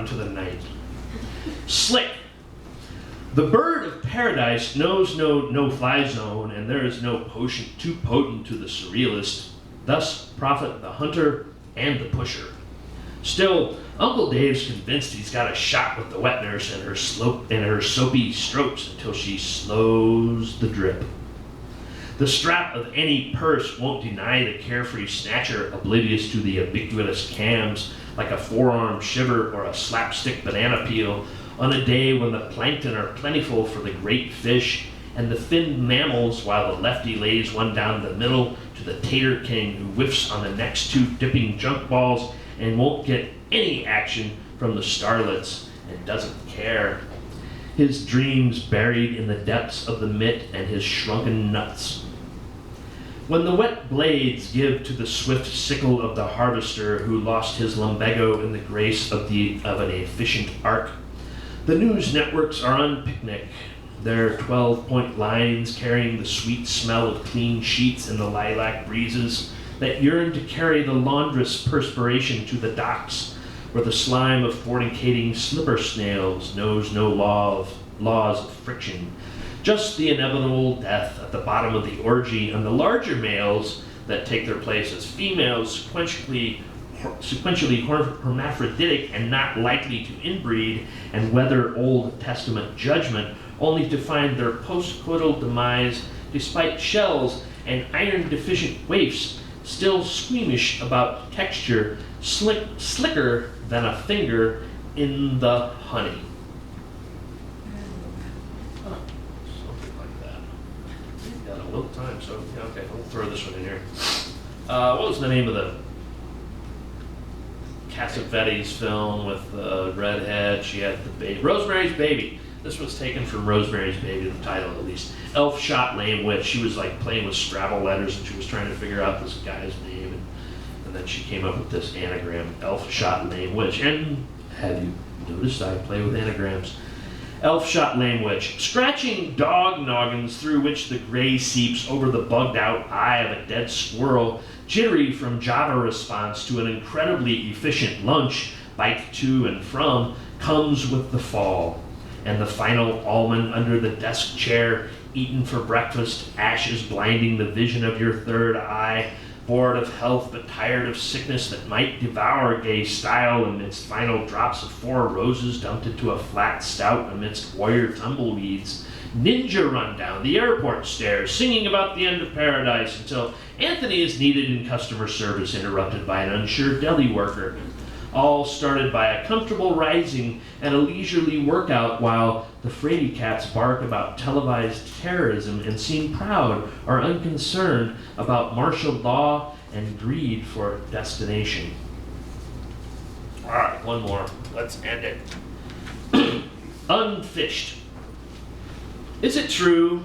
into the night. Slick. The bird of paradise knows no no-fly zone, and there is no potion too potent to the surrealist. Thus profit the hunter and the pusher. Still, Uncle Dave's convinced he's got a shot with the wet nurse and her soapy strokes until she slows the drip. The strap of any purse won't deny the carefree snatcher oblivious to the ubiquitous cams like a forearm shiver or a slapstick banana peel on a day when the plankton are plentiful for the great fish and the finned mammals, while the lefty lays one down the middle to the tater king who whiffs on the next two dipping junk balls and won't get any action from the starlets and doesn't care. His dreams buried in the depths of the mitt and his shrunken nuts. When the wet blades give to the swift sickle of the harvester who lost his lumbago in the grace of an efficient arc, the news networks are on picnic, their 12-point lines carrying the sweet smell of clean sheets in the lilac breezes that yearn to carry the laundress perspiration to the docks, where the slime of fornicating slipper snails knows no laws of friction, just the inevitable death at the bottom of the orgy, and the larger males that take their place as females sequentially hermaphroditic and not likely to inbreed and weather Old Testament judgment, only to find their post-coital demise despite shells and iron-deficient waifs still squeamish about texture, slicker than a finger in the honey. Something like that. We've got a little time, so yeah, okay, we'll throw this one in here. What was the name of the Cassavetes film with the redhead? She had the baby. Rosemary's Baby. This was taken from Rosemary's Baby, the title at least. Elf Shot Lame Witch. She was like playing with Scrabble letters and she was trying to figure out this guy's name. And then she came up with this anagram, Elf Shot Lame Witch. And have you noticed I play with anagrams? Elf Shot Lame Witch. Scratching dog noggins through which the gray seeps over the bugged out eye of a dead squirrel, jittery from Java response to an incredibly efficient lunch, bite to and from, comes with the fall. And the final almond under the desk chair, eaten for breakfast, ashes blinding the vision of your third eye, bored of health but tired of sickness that might devour gay style amidst final drops of 4 roses dumped into a flat stout amidst warrior tumbleweeds. Ninja run down the airport stairs, singing about the end of paradise until Anthony is needed in customer service, interrupted by an unsure deli worker. All started by a comfortable rising and a leisurely workout while the fraidy cats bark about televised terrorism and seem proud or unconcerned about martial law and greed for destination. All right, one more. Let's end it. Unfished. Is it true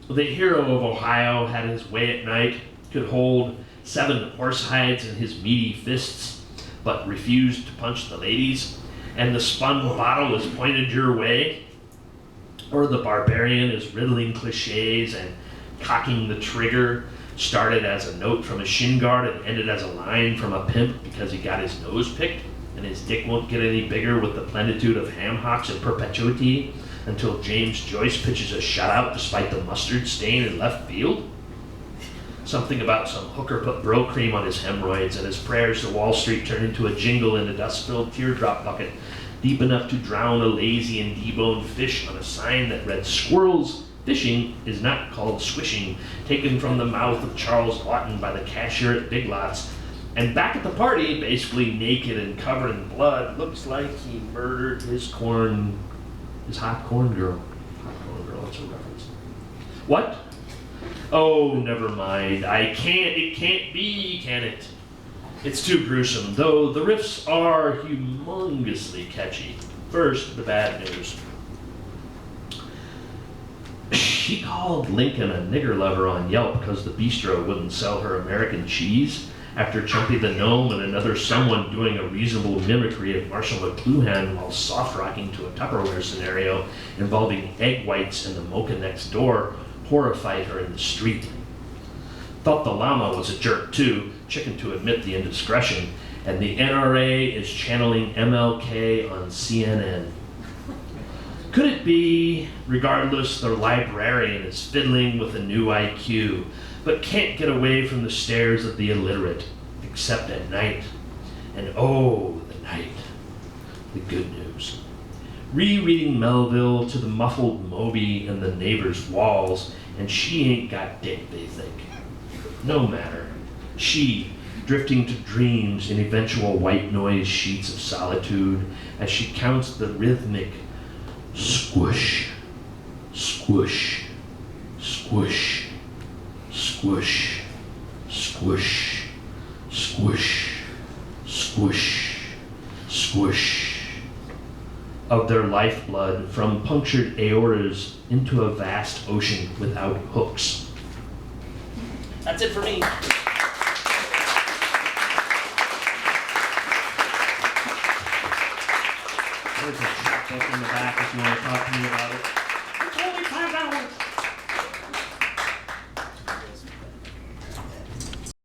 the hero of Ohio had his way at night, could hold 7 horse hides in his meaty fists, but refused to punch the ladies, and the spun bottle is pointed your way? Or the barbarian is riddling cliches and cocking the trigger, started as a note from a shin guard and ended as a line from a pimp because he got his nose picked, and his dick won't get any bigger with the plenitude of ham hocks in perpetuity until James Joyce pitches a shutout despite the mustard stain in left field? Something about some hooker put bro cream on his hemorrhoids and his prayers to Wall Street turned into a jingle in a dust-filled teardrop bucket deep enough to drown a lazy and deboned fish on a sign that read, "Squirrels fishing is not called squishing," taken from the mouth of Charles Lawton by the cashier at Big Lots. And back at the party, basically naked and covered in blood, looks like he murdered his hot corn girl. Hot corn girl, that's a reference. What? Oh, never mind. It can't be, can it? It's too gruesome, though the riffs are humongously catchy. First, the bad news. She called Lincoln a nigger lover on Yelp because the bistro wouldn't sell her American cheese after Chumpy the Gnome and another someone doing a reasonable mimicry of Marshall McLuhan while soft-rocking to a Tupperware scenario involving egg whites and the mocha next door horrified her in the street. Thought the llama was a jerk too, chicken to admit the indiscretion, and the NRA is channeling MLK on CNN. Could it be, regardless, their librarian is fiddling with a new IQ, but can't get away from the stares of the illiterate, except at night? And oh, the night, the good news. Rereading Melville to the muffled Moby in the neighbor's walls, and she ain't got dick, they think. No matter. She, drifting to dreams in eventual white noise sheets of solitude, as she counts the rhythmic squish, squish, squish, squish, squish, squish, squish, squish of their lifeblood from punctured aortas into a vast ocean without hooks. That's it for me. There's a chapbook in the back if you want to talk to me about it. It's only $5.